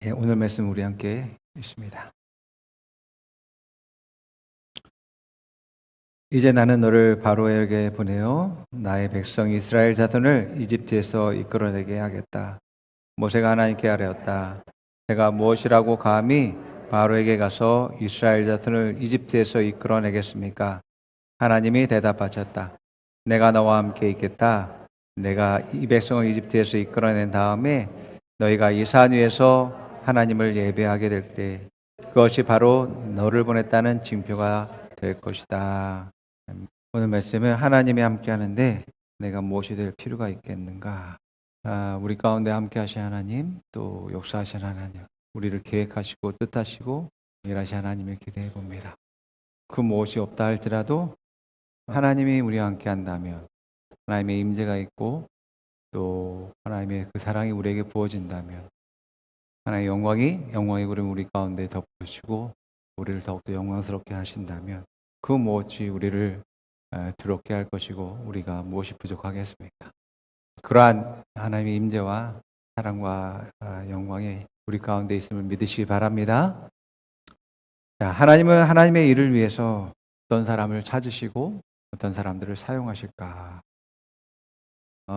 오늘 말씀 우리 함께 읽습니다. 이제 나는 너를 바로에게 보내어 나의 백성 이스라엘 자손을 이집트에서 이끌어내게 하겠다. 모세가 하나님께 아뢰었다. 내가 무엇이라고 감히 바로에게 가서 이스라엘 자손을 이집트에서 이끌어내겠습니까? 하나님이 대답하셨다. 내가 너와 함께 있겠다. 내가 이 백성을 이집트에서 이끌어낸 다음에 너희가 이 산 위에서 하나님을 예배하게 될 때 그것이 바로 너를 보냈다는 징표가 될 것이다. 오늘 말씀은 하나님이 함께 하는데 내가 무엇이 될 필요가 있겠는가? 우리 가운데 함께 하신 하나님, 또 역사하신 하나님, 우리를 계획하시고 뜻하시고 일하신 하나님을 기대해 봅니다. 그 무엇이 없다 할지라도 하나님이 우리와 함께 한다면, 하나님의 임재가 있고 또 하나님의 그 사랑이 우리에게 부어진다면, 하나님의 영광이 우리 가운데 덮으시고 우리를 더욱더 영광스럽게 하신다면 그 무엇이 우리를 두렵게 할 것이고 우리가 무엇이 부족하겠습니까? 그러한 하나님의 임재와 사랑과 영광이 우리 가운데 있음을 믿으시기 바랍니다. 자, 하나님은 하나님의 일을 위해서 어떤 사람을 찾으시고 어떤 사람들을 사용하실까?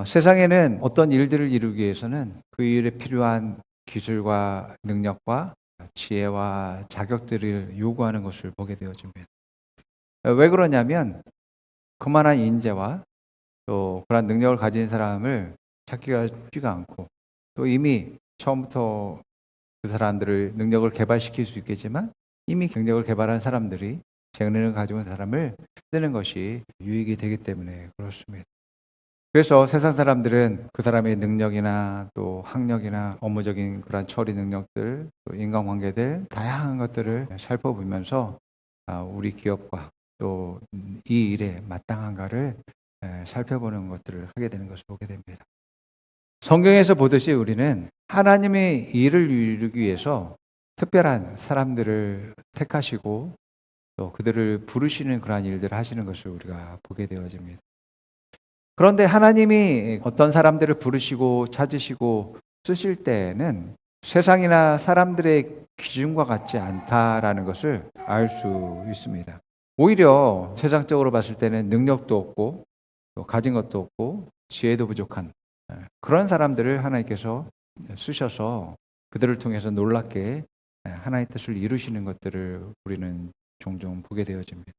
세상에는 어떤 일들을 이루기 위해서는 그 일에 필요한 기술과 능력과 지혜와 자격들을 요구하는 것을 보게 되어집니다. 왜 그러냐면 그만한 인재와 또 그런 능력을 가진 사람을 찾기가 쉽지가 않고 또 이미 처음부터 그 사람들을 능력을 개발시킬 수 있겠지만 이미 경력을 개발한 사람들이 재능을 가지고 있는 사람을 쓰는 것이 유익이 되기 때문에 그렇습니다. 그래서 세상 사람들은 그 사람의 능력이나 또 학력이나 업무적인 그런 처리 능력들, 또 인간관계들, 다양한 것들을 살펴보면서 우리 기업과 또 이 일에 마땅한가를 살펴보는 것들을 하게 되는 것을 보게 됩니다. 성경에서 보듯이 우리는 하나님의 일을 이루기 위해서 특별한 사람들을 택하시고 또 그들을 부르시는 그러한 일들을 하시는 것을 우리가 보게 되어집니다. 그런데 하나님이 어떤 사람들을 부르시고 찾으시고 쓰실 때는 세상이나 사람들의 기준과 같지 않다라는 것을 알 수 있습니다. 오히려 세상적으로 봤을 때는 능력도 없고 또 가진 것도 없고 지혜도 부족한 그런 사람들을 하나님께서 쓰셔서 그들을 통해서 놀랍게 하나님의 뜻을 이루시는 것들을 우리는 종종 보게 되어집니다.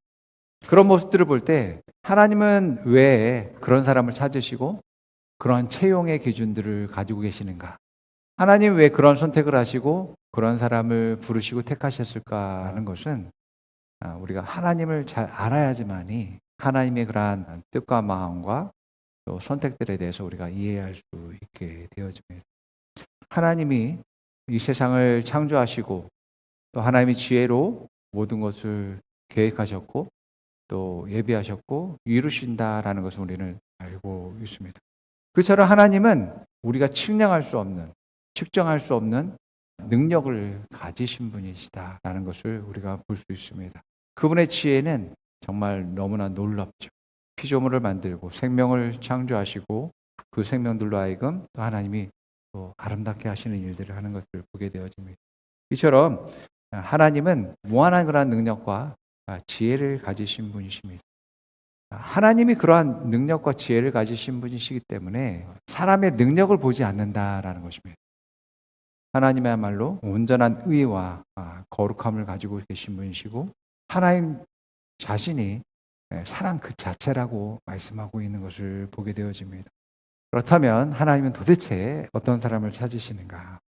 그런 모습들을 볼 때 하나님은 왜 그런 사람을 찾으시고 그런 채용의 기준들을 가지고 계시는가? 하나님 왜 그런 선택을 하시고 그런 사람을 부르시고 택하셨을까 하는 것은 우리가 하나님을 잘 알아야지만이 하나님의 그러한 뜻과 마음과 또 선택들에 대해서 우리가 이해할 수 있게 되어집니다. 하나님이 이 세상을 창조하시고 또 하나님의 지혜로 모든 것을 계획하셨고 또 예비하셨고 이루신다라는 것을 우리는 알고 있습니다. 그처럼 하나님은 우리가 측량할 수 없는, 측정할 수 없는 능력을 가지신 분이시다라는 것을 우리가 볼 수 있습니다. 그분의 지혜는 정말 너무나 놀랍죠. 피조물을 만들고 생명을 창조하시고 그 생명들로 하여금 또 하나님이 또 아름답게 하시는 일들을 하는 것을 보게 되어집니다. 이처럼 하나님은 무한한 그러한 능력과 지혜를 가지신 분이십니다. 하나님이 그러한 능력과 지혜를 가지신 분이시기 때문에 사람의 능력을 보지 않는다라는 것입니다. 하나님이야말로 온전한 의와 거룩함을 가지고 계신 분이시고 하나님 자신이 사랑 그 자체라고 말씀하고 있는 것을 보게 되어집니다. 그렇다면 하나님은 도대체 어떤 사람을 찾으시는가?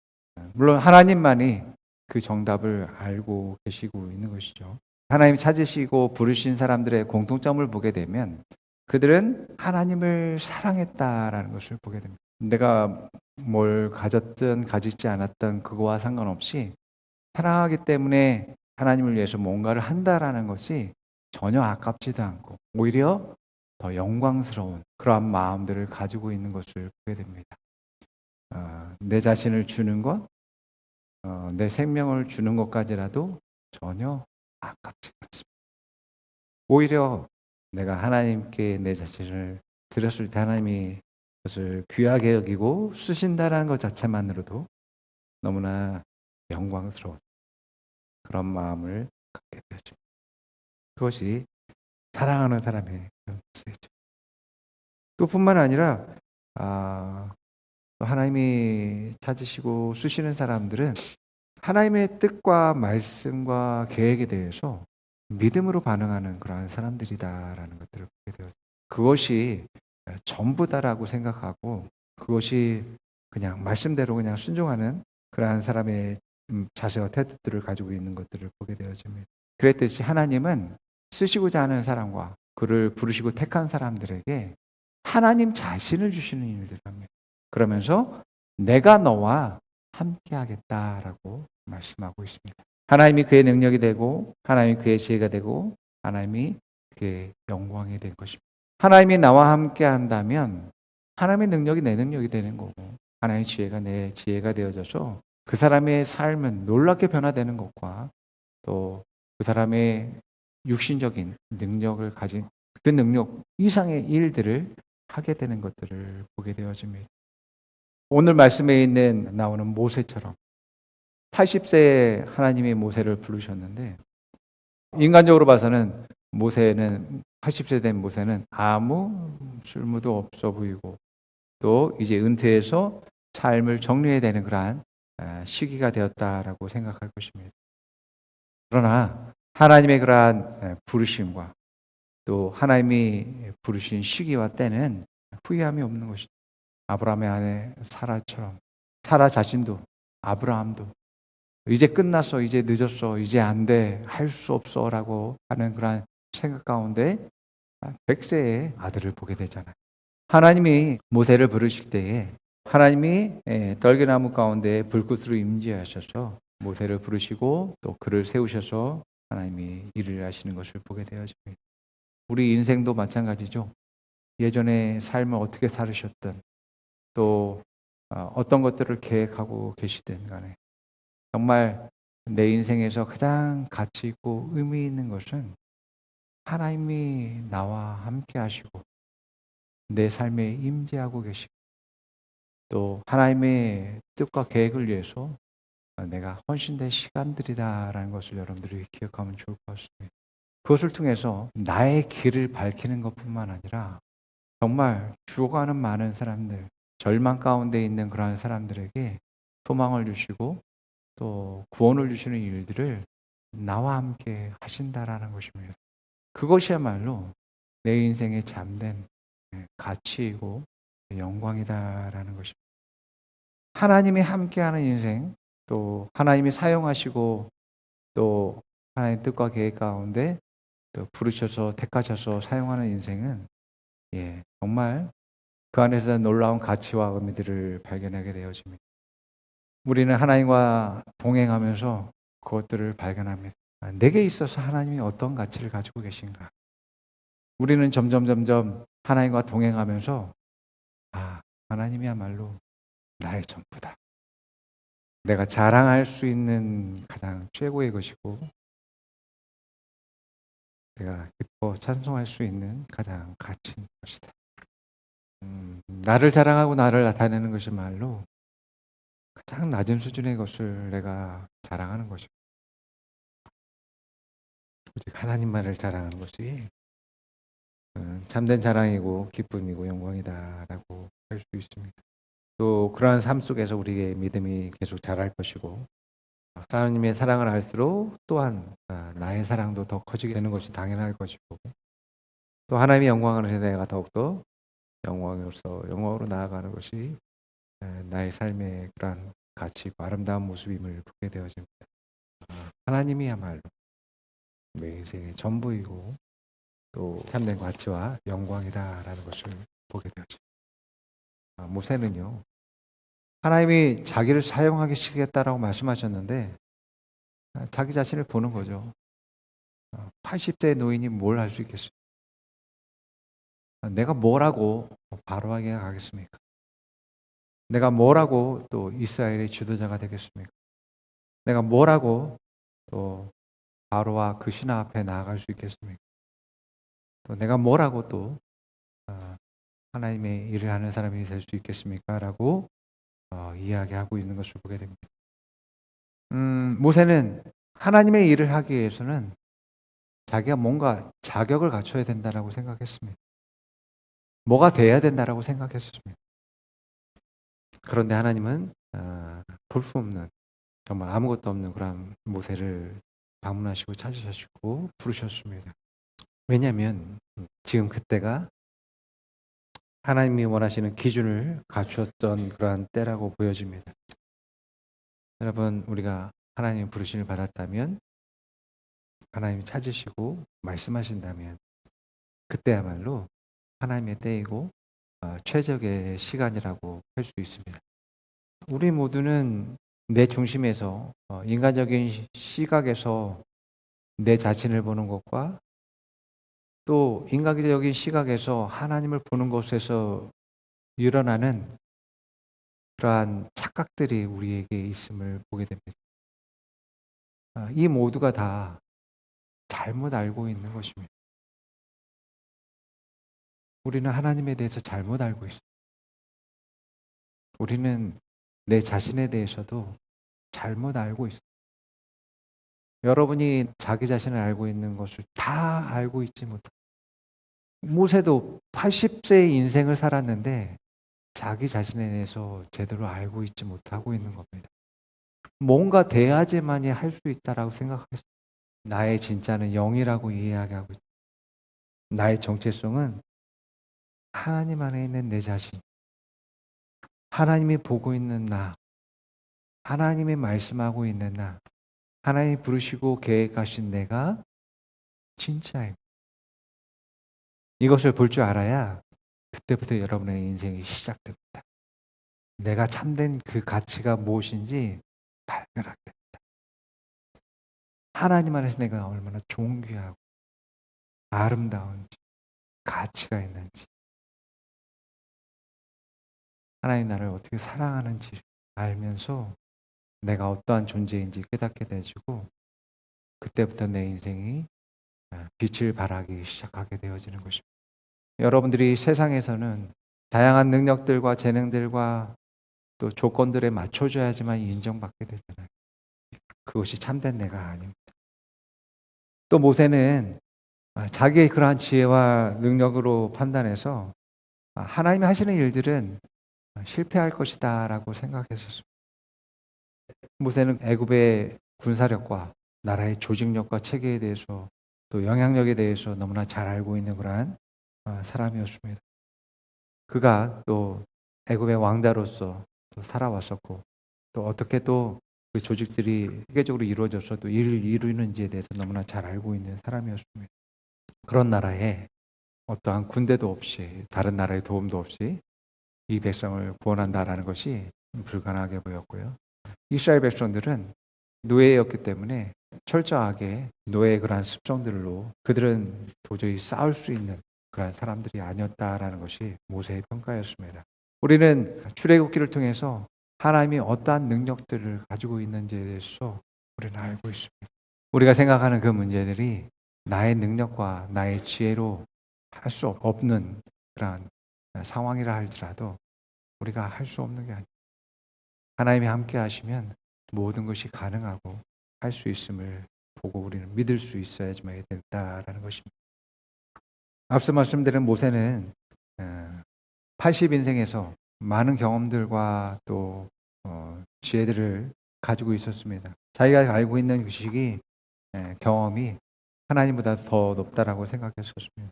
물론 하나님만이 그 정답을 알고 계시고 있는 것이죠. 하나님이 찾으시고 부르신 사람들의 공통점을 보게 되면 그들은 하나님을 사랑했다라는 것을 보게 됩니다. 내가 뭘 가졌든 가지지 않았든 그거와 상관없이 사랑하기 때문에 하나님을 위해서 뭔가를 한다라는 것이 전혀 아깝지도 않고 오히려 더 영광스러운 그러한 마음들을 가지고 있는 것을 보게 됩니다. 내 자신을 주는 것, 내 생명을 주는 것까지라도 전혀 아깝지 않습니다. 오히려 내가 하나님께 내 자신을 드렸을 때 하나님이 그것을 귀하게 여기고 쓰신다라는 것 자체만으로도 너무나 영광스러운 그런 마음을 갖게 되었죠. 그것이 사랑하는 사람의 그런 모습이죠. 또 뿐만 아니라 하나님이 찾으시고 쓰시는 사람들은 하나님의 뜻과 말씀과 계획에 대해서 믿음으로 반응하는 그러한 사람들이다라는 것들을 보게 되었죠. 그것이 전부다라고 생각하고 그것이 그냥 말씀대로 그냥 순종하는 그러한 사람의 자세와 태도들을 가지고 있는 것들을 보게 되어집니다. 그랬듯이 하나님은 쓰시고자 하는 사람과 그를 부르시고 택한 사람들에게 하나님 자신을 주시는 일들을 합니다. 그러면서 내가 너와 함께 하겠다라고 말씀하고 있습니다. 하나님이 그의 능력이 되고 하나님이 그의 지혜가 되고 하나님이 그의 영광이 된 것입니다. 하나님이 나와 함께 한다면 하나님의 능력이 내 능력이 되는 거고 하나님의 지혜가 내 지혜가 되어져서 그 사람의 삶은 놀랍게 변화되는 것과 또 그 사람의 육신적인 능력을 가진 그 능력 이상의 일들을 하게 되는 것들을 보게 되어집니다. 오늘 말씀에 나오는 모세처럼 80세에 하나님이 모세를 부르셨는데 인간적으로 봐서는 80세 된 모세는 아무 쓸모도 없어 보이고 또 이제 은퇴해서 삶을 정리해야 되는 그러한 시기가 되었다라고 생각할 것입니다. 그러나 하나님의 그러한 부르심과 또 하나님이 부르신 시기와 때는 후회함이 없는 것이죠. 아브라함의 아내 사라처럼 사라 자신도 아브라함도 이제 끝났어, 이제 늦었어, 이제 안 돼, 할 수 없어 라고 하는 그런 생각 가운데 100세의 아들을 보게 되잖아요. 하나님이 모세를 부르실 때에 하나님이 떨기나무 가운데 불꽃으로 임재하셔서 모세를 부르시고 또 그를 세우셔서 하나님이 일을 하시는 것을 보게 되어집니다. 우리 인생도 마찬가지죠. 예전에 삶을 어떻게 살으셨든 또 어떤 것들을 계획하고 계시든 간에 정말 내 인생에서 가장 가치 있고 의미 있는 것은 하나님이 나와 함께 하시고 내 삶에 임재하고 계시고 또 하나님의 뜻과 계획을 위해서 내가 헌신된 시간들이다라는 것을 여러분들이 기억하면 좋을 것 같습니다. 그것을 통해서 나의 길을 밝히는 것뿐만 아니라 정말 죽어가는 많은 사람들, 절망 가운데 있는 그러한 사람들에게 소망을 주시고 또 구원을 주시는 일들을 나와 함께 하신다라는 것입니다. 그것이야말로 내 인생의 참된 가치이고 영광이다라는 것입니다. 하나님이 함께하는 인생, 또 하나님이 사용하시고 또 하나님의 뜻과 계획 가운데 또 부르셔서 택하셔서 사용하는 인생은 정말 그 안에서 놀라운 가치와 의미들을 발견하게 되어집니다. 우리는 하나님과 동행하면서 그것들을 발견합니다. 내게 있어서 하나님이 어떤 가치를 가지고 계신가? 우리는 점점 하나님과 동행하면서 하나님이야말로 나의 전부다. 내가 자랑할 수 있는 가장 최고의 것이고 내가 기뻐 찬송할 수 있는 가장 가치 있는 것이다. 나를 자랑하고 나를 나타내는 것이 말로 가장 낮은 수준의 것을 내가 자랑하는 것이고 오직 하나님만을 자랑하는 것이 참된 자랑이고 기쁨이고 영광이다라고 할 수 있습니다. 또 그러한 삶 속에서 우리의 믿음이 계속 자랄 것이고 하나님의 사랑을 알수록 또한 나의 사랑도 더 커지게 되는 것이 당연할 것이고 또 하나님의 영광을 해서 내가 더욱더 영광으로 나아가는 것이 나의 삶의 그러한 가치고 아름다운 모습임을 보게 되어집니다. 하나님이야말로 내 인생의 전부이고 또 참된 가치와 영광이다라는 것을 보게 되어집니다. 모세는요, 하나님이 자기를 사용하시겠다라고 말씀하셨는데 자기 자신을 보는 거죠. 80세의 노인이 뭘 할 수 있겠어요? 내가 뭐라고 바로에게 가겠습니까? 내가 뭐라고 또 이스라엘의 지도자가 되겠습니까? 내가 뭐라고 또 바로와 그 신하 앞에 나아갈 수 있겠습니까? 또 내가 뭐라고 또 하나님의 일을 하는 사람이 될 수 있겠습니까? 라고 이야기하고 있는 것을 보게 됩니다. 모세는 하나님의 일을 하기 위해서는 자기가 뭔가 자격을 갖춰야 된다라고 생각했습니다. 뭐가 돼야 된다라고 생각했습니다. 그런데 하나님은 볼 수 없는, 정말 아무것도 없는 그런 모세를 방문하시고 찾으셨고 부르셨습니다. 왜냐하면 지금 그때가 하나님이 원하시는 기준을 갖추었던 그러한 때라고 보여집니다. 여러분, 우리가 하나님 부르심을 받았다면, 하나님이 찾으시고 말씀하신다면 그때야말로 하나님의 때이고 최적의 시간이라고 할 수 있습니다. 우리 모두는 내 중심에서 인간적인 시각에서 내 자신을 보는 것과 또 인간적인 시각에서 하나님을 보는 것에서 일어나는 그러한 착각들이 우리에게 있음을 보게 됩니다. 이 모두가 다 잘못 알고 있는 것입니다. 우리는 하나님에 대해서 잘못 알고 있습니다. 우리는 내 자신에 대해서도 잘못 알고 있습니다. 여러분이 자기 자신을 알고 있는 것을 다 알고 있지 못합니다. 모세도 80세의 인생을 살았는데 자기 자신에 대해서 제대로 알고 있지 못하고 있는 겁니다. 뭔가 돼야지만이 할 수 있다라고 생각했습니다. 나의 진짜는 영이라고 이해하고 있습니다. 나의 정체성은 하나님 안에 있는 내 자신, 하나님이 보고 있는 나, 하나님이 말씀하고 있는 나, 하나님이 부르시고 계획하신 내가 진짜예요. 이것을 볼 줄 알아야 그때부터 여러분의 인생이 시작됩니다. 내가 참된 그 가치가 무엇인지 발견하게 됩니다. 하나님 안에서 내가 얼마나 존귀하고 아름다운지, 가치가 있는지, 하나님 나를 어떻게 사랑하는지 알면서 내가 어떠한 존재인지 깨닫게 되어지고 그때부터 내 인생이 빛을 발하기 시작하게 되어지는 것입니다. 여러분들이 세상에서는 다양한 능력들과 재능들과 또 조건들에 맞춰줘야지만 인정받게 되잖아요. 그것이 참된 내가 아닙니다. 또 모세는 자기의 그러한 지혜와 능력으로 판단해서 하나님이 하시는 일들은 실패할 것이다 라고 생각했었습니다. 모세는 애굽의 군사력과 나라의 조직력과 체계에 대해서 또 영향력에 대해서 너무나 잘 알고 있는 그러한 사람이었습니다. 그가 또 애굽의 왕자로서 또 살아왔었고 또 어떻게 또 그 조직들이 세계적으로 이루어져서 또 일을 이루는지에 대해서 너무나 잘 알고 있는 사람이었습니다. 그런 나라에 어떠한 군대도 없이 다른 나라의 도움도 없이 이 백성을 구원한다라는 것이 불가능하게 보였고요. 이스라엘 백성들은 노예였기 때문에 철저하게 노예의 그러한 습성들로 그들은 도저히 싸울 수 있는 그런 사람들이 아니었다라는 것이 모세의 평가였습니다. 우리는 출애굽기를 통해서 하나님이 어떠한 능력들을 가지고 있는지에 대해서 우리는 알고 있습니다. 우리가 생각하는 그 문제들이 나의 능력과 나의 지혜로 할 수 없는 그런 상황이라 할지라도 우리가 할 수 없는 게 아니에요. 하나님이 함께 하시면 모든 것이 가능하고 할 수 있음을 보고 우리는 믿을 수 있어야지만 된다라는 것입니다. 앞서 말씀드린 모세는 80인생에서 많은 경험들과 또 지혜들을 가지고 있었습니다. 자기가 알고 있는 그 지식이 경험이 하나님보다 더 높다라고 생각했었습니다.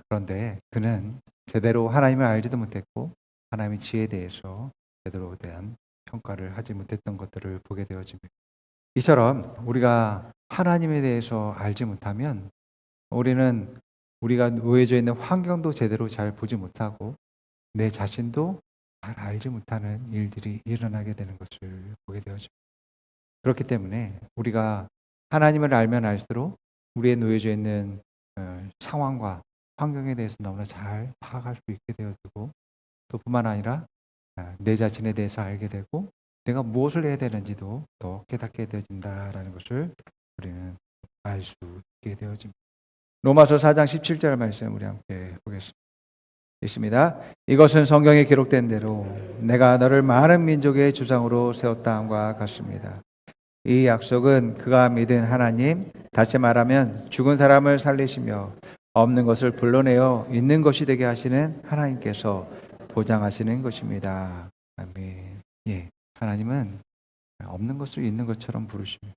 그런데 그는 제대로 하나님을 알지도 못했고 하나님의 지혜에 대해서 제대로 대한 평가를 하지 못했던 것들을 보게 되어집니다. 이처럼 우리가 하나님에 대해서 알지 못하면 우리는 우리가 놓여져 있는 환경도 제대로 잘 보지 못하고 내 자신도 잘 알지 못하는 일들이 일어나게 되는 것을 보게 되어집니다. 그렇기 때문에 우리가 하나님을 알면 알수록 우리의 놓여져 있는 상황과 환경에 대해서 너무나 잘 파악할 수 있게 되어지고 또 뿐만 아니라 내 자신에 대해서 알게 되고 내가 무엇을 해야 되는지도 더 깨닫게 되어진다라는 것을 우리는 알 수 있게 되어집니다. 로마서 4장 17절 말씀 우리 함께 보겠습니다. 있습니다. 이것은 성경에 기록된 대로 내가 너를 많은 민족의 주장으로 세웠다 함과 같습니다. 이 약속은 그가 믿은 하나님, 다시 말하면 죽은 사람을 살리시며 없는 것을 불러내어 있는 것이 되게 하시는 하나님께서 보장하시는 것입니다. 아멘. 예, 하나님은 없는 것을 있는 것처럼 부르십니다.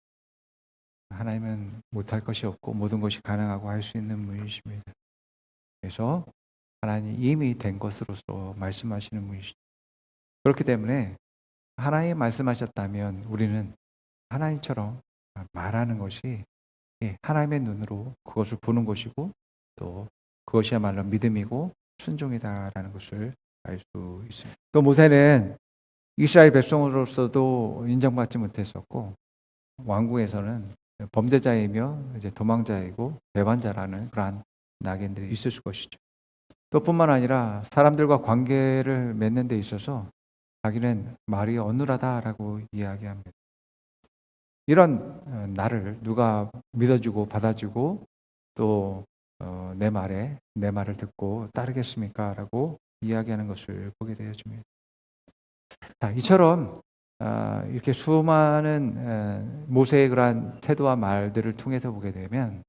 하나님은 못할 것이 없고 모든 것이 가능하고 할 수 있는 분이십니다. 그래서 하나님 이미 된 것으로서 말씀하시는 분이시죠. 그렇기 때문에 하나님 말씀하셨다면 우리는 하나님처럼 말하는 것이 하나님의 눈으로 그것을 보는 것이고 또 그것이야말로 믿음이고 순종이다라는 것을 알 수 있습니다. 또 모세는 이스라엘 백성으로서도 인정받지 못했었고 왕궁에서는 범죄자이며 이제 도망자이고 배반자라는 그러한 낙인들이 있을 것이죠. 또 뿐만 아니라 사람들과 관계를 맺는 데 있어서 자기는 말이 어눌하다라고 이야기합니다. 이런 나를 누가 믿어주고 받아주고 또 내 말을 듣고 따르겠습니까? 라고 이야기하는 것을 보게 되어집니다. 자, 이처럼 이렇게 수많은 모세의 그러한 태도와 말들을 통해서 보게 되면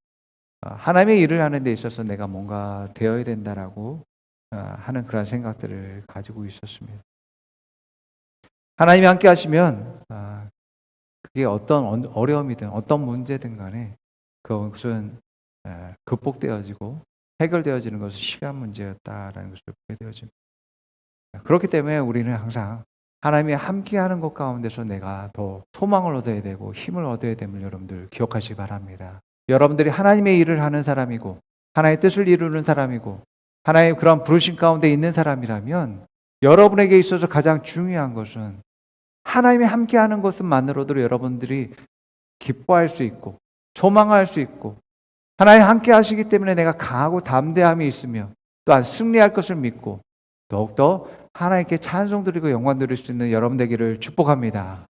하나님의 일을 하는 데 있어서 내가 뭔가 되어야 된다라고 하는 그런 생각들을 가지고 있었습니다. 하나님이 함께 하시면 그게 어떤 어려움이든 어떤 문제든 간에 그것은 극복되어지고 해결되어지는 것은 시간 문제였다라는 것을 보게 되어집니다. 그렇기 때문에 우리는 항상 하나님이 함께하는 것 가운데서 내가 더 소망을 얻어야 되고 힘을 얻어야 됨을 여러분들 기억하시기 바랍니다. 여러분들이 하나님의 일을 하는 사람이고 하나님의 뜻을 이루는 사람이고 하나님의 그런 부르심 가운데 있는 사람이라면 여러분에게 있어서 가장 중요한 것은 하나님이 함께하는 것만으로도 여러분들이 기뻐할 수 있고 소망할 수 있고 하나님 함께 하시기 때문에 내가 강하고 담대함이 있으며 또한 승리할 것을 믿고 더욱더 하나님께 찬송 드리고 영광 드릴 수 있는 여러분 되기를 축복합니다.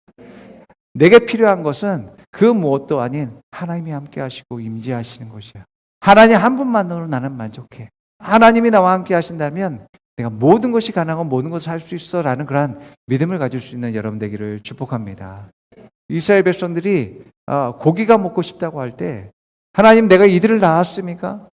내게 필요한 것은 그 무엇도 아닌 하나님이 함께 하시고 임재하시는 것이야. 하나님 한 분만으로 나는 만족해. 하나님이 나와 함께 하신다면 내가 모든 것이 가능하고 모든 것을 할 수 있어 라는 그런 믿음을 가질 수 있는 여러분 되기를 축복합니다. 이스라엘 백성들이 고기가 먹고 싶다고 할 때 하나님 내가 이들을 낳았습니까?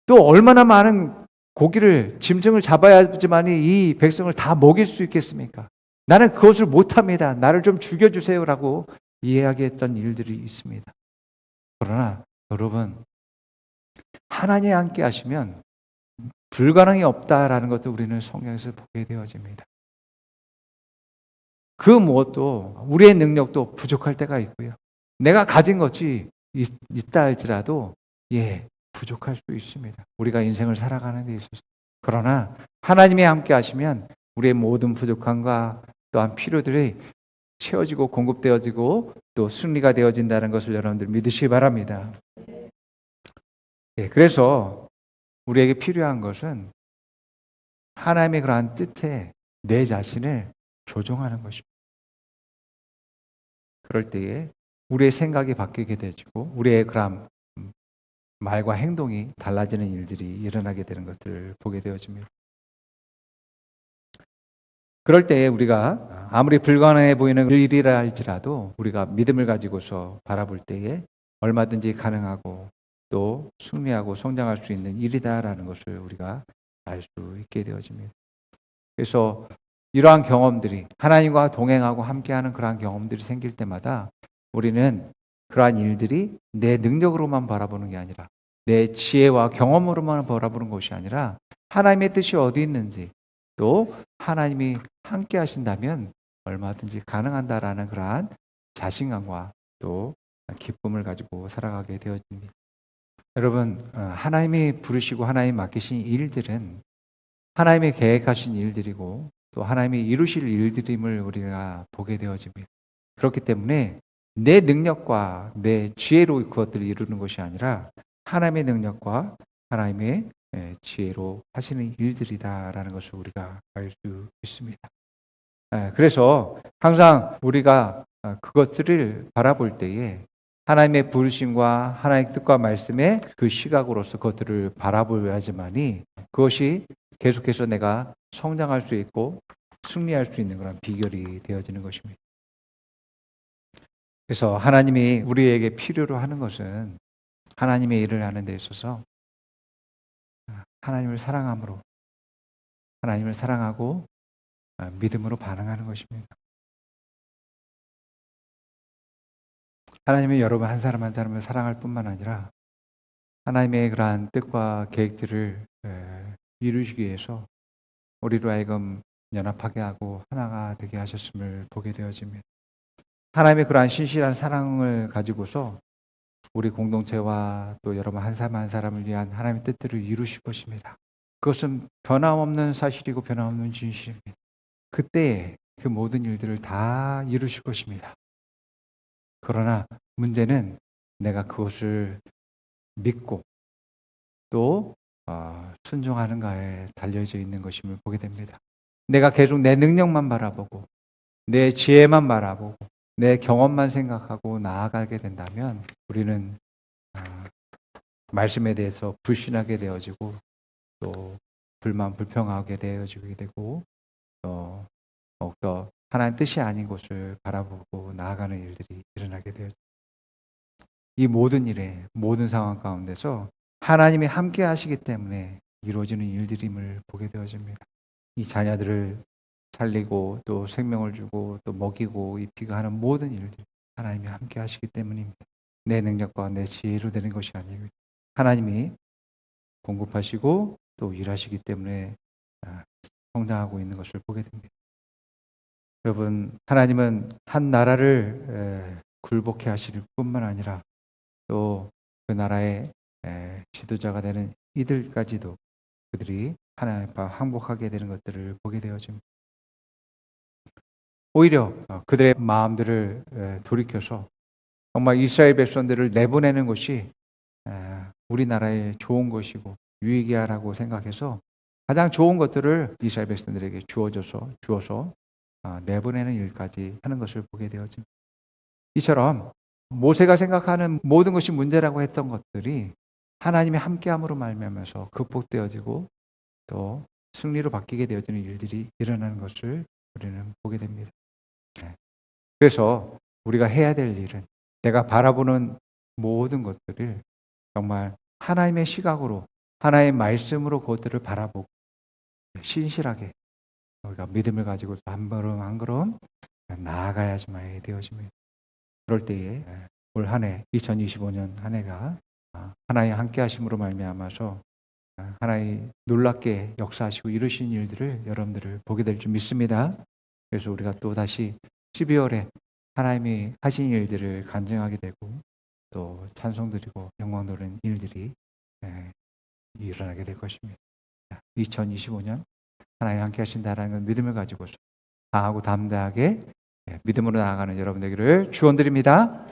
또 얼마나 많은 고기를 짐승을 잡아야지만이 이 백성을 다 먹일 수 있겠습니까? 나는 그것을 못합니다. 나를 좀 죽여주세요라고 이야기했던 일들이 있습니다. 그러나 여러분 하나님이 함께 하시면 불가능이 없다라는 것도 우리는 성경에서 보게 되어집니다. 그 무엇도 우리의 능력도 부족할 때가 있고요. 내가 가진 것이 있다 할지라도 부족할 수 있습니다. 우리가 인생을 살아가는 데 있어서. 그러나 하나님이 함께 하시면 우리의 모든 부족함과 또한 필요들이 채워지고 공급되어지고 또 승리가 되어진다는 것을 여러분들 믿으시기 바랍니다. 그래서 우리에게 필요한 것은 하나님의 그러한 뜻에 내 자신을 조종하는 것입니다. 그럴 때에 우리의 생각이 바뀌게 되고 우리의 그런 말과 행동이 달라지는 일들이 일어나게 되는 것들을 보게 되어집니다. 그럴 때에 우리가 아무리 불가능해 보이는 일이라 할지라도 우리가 믿음을 가지고서 바라볼 때에 얼마든지 가능하고 또 승리하고 성장할 수 있는 일이다라는 것을 우리가 알 수 있게 되어집니다. 그래서 이러한 경험들이 하나님과 동행하고 함께하는 그러한 경험들이 생길 때마다 우리는 그러한 일들이 내 능력으로만 바라보는 게 아니라 내 지혜와 경험으로만 바라보는 것이 아니라 하나님의 뜻이 어디 있는지 또 하나님이 함께 하신다면 얼마든지 가능한다라는 그러한 자신감과 또 기쁨을 가지고 살아가게 되어집니다. 여러분, 하나님이 부르시고 하나님이 맡기신 일들은 하나님이 계획하신 일들이고 또 하나님이 이루실 일들임을 우리가 보게 되어집니다. 그렇기 때문에 내 능력과 내 지혜로 그것들을 이루는 것이 아니라 하나님의 능력과 하나님의 지혜로 하시는 일들이다라는 것을 우리가 알 수 있습니다. 그래서 항상 우리가 그것들을 바라볼 때에 하나님의 부르심과 하나님의 뜻과 말씀의 그 시각으로서 그것들을 바라보야지만이 그것이 계속해서 내가 성장할 수 있고 승리할 수 있는 그런 비결이 되어지는 것입니다. 그래서 하나님이 우리에게 필요로 하는 것은 하나님의 일을 하는 데 있어서 하나님을 사랑함으로, 하나님을 사랑하고 믿음으로 반응하는 것입니다. 하나님은 여러분 한 사람 한 사람을 사랑할 뿐만 아니라 하나님의 그러한 뜻과 계획들을 이루시기 위해서 우리로 하여금 연합하게 하고 하나가 되게 하셨음을 보게 되어집니다. 하나님의 그러한 신실한 사랑을 가지고서 우리 공동체와 또 여러분 한 사람 한 사람을 위한 하나님의 뜻들을 이루실 것입니다. 그것은 변함없는 사실이고 변함없는 진실입니다. 그때 그 모든 일들을 다 이루실 것입니다. 그러나 문제는 내가 그것을 믿고 또 순종하는가에 달려져 있는 것임을 보게 됩니다. 내가 계속 내 능력만 바라보고 내 지혜만 바라보고 내 경험만 생각하고 나아가게 된다면 우리는 말씀에 대해서 불신하게 되어지고 또 불평하게 되어지게 되고 또 더욱더 하나님 뜻이 아닌 것을 바라보고 나아가는 일들이 일어나게 되어집니다. 이 모든 일에 모든 상황 가운데서 하나님이 함께 하시기 때문에 이루어지는 일들임을 보게 되어집니다. 이 자녀들을 살리고 또 생명을 주고 또 먹이고 입히고 하는 모든 일들 하나님이 함께 하시기 때문입니다. 내 능력과 내 지혜로 되는 것이 아니고 하나님이 공급하시고 또 일하시기 때문에 성장하고 있는 것을 보게 됩니다. 여러분, 하나님은 한 나라를 굴복해 하실 뿐만 아니라 또 그 나라의 지도자가 되는 이들까지도 그들이 하나님 앞에 항복하게 되는 것들을 보게 되어집니다. 오히려 그들의 마음들을 돌이켜서 정말 이스라엘 백성들을 내보내는 것이 우리나라에 좋은 것이고 유익이야라고 생각해서 가장 좋은 것들을 이스라엘 백성들에게 주어서 내보내는 일까지 하는 것을 보게 되어집니다. 이처럼 모세가 생각하는 모든 것이 문제라고 했던 것들이 하나님의 함께함으로 말미암아서 극복되어지고 또 승리로 바뀌게 되어지는 일들이 일어나는 것을 우리는 보게 됩니다. 그래서 우리가 해야 될 일은 내가 바라보는 모든 것들을 정말 하나님의 시각으로 하나님의 말씀으로 그것들을 바라보고 신실하게 우리가 믿음을 가지고 한 걸음 한 걸음 나아가야지만 되어집니다. 그럴 때에 올 한 해 2025년 한 해가 하나님 함께 하심으로 말미암아서 하나님 놀랍게 역사하시고 이루신 일들을 여러분들을 보게 될 줄 믿습니다. 그래서 우리가 또 다시 12월에 하나님이 하신 일들을 간증하게 되고 또 찬송 드리고 영광 돌리는 일들이 일어나게 될 것입니다. 2025년 하나님 함께 하신다라는 건 믿음을 가지고서 강하고 담대하게 믿음으로 나아가는 여러분 되기를 축원드립니다.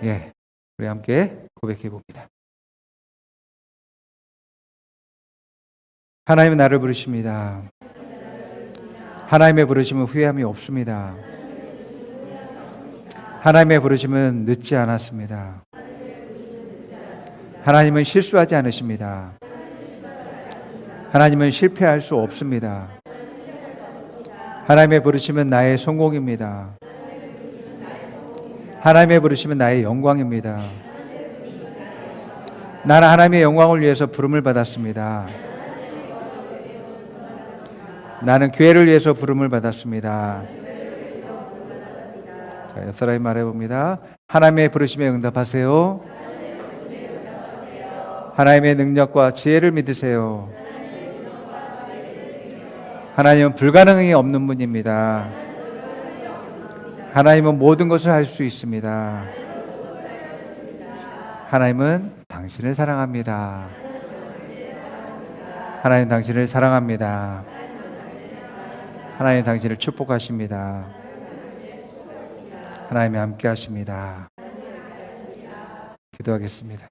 예, 우리 함께 고백해 봅니다. 하나님은 나를 부르십니다. 하나님의 부르심은 후회함이 없습니다. 하나님의 부르심은 늦지 않았습니다. 하나님은 실수하지 않으십니다. 하나님은 실패할 수 없습니다. 하나님의 부르심은 나의 성공입니다. 하나님의 부르심은 나의 영광입니다. 나는 하나님의 영광을 위해서 부름을 받았습니다. 나는 교회를 위해서 부름을 받았습니다. 자, 옆사람이 말해봅니다. 하나님의 부르심에 응답하세요. 하나님의 능력과 지혜를 믿으세요. 하나님은 불가능이 없는 분입니다. 하나님은 모든 것을 할 수 있습니다. 하나님은 당신을 사랑합니다. 하나님 당신을 사랑합니다. 하나님 당신을 축복하십니다. 하나님이 함께 하십니다. 기도하겠습니다.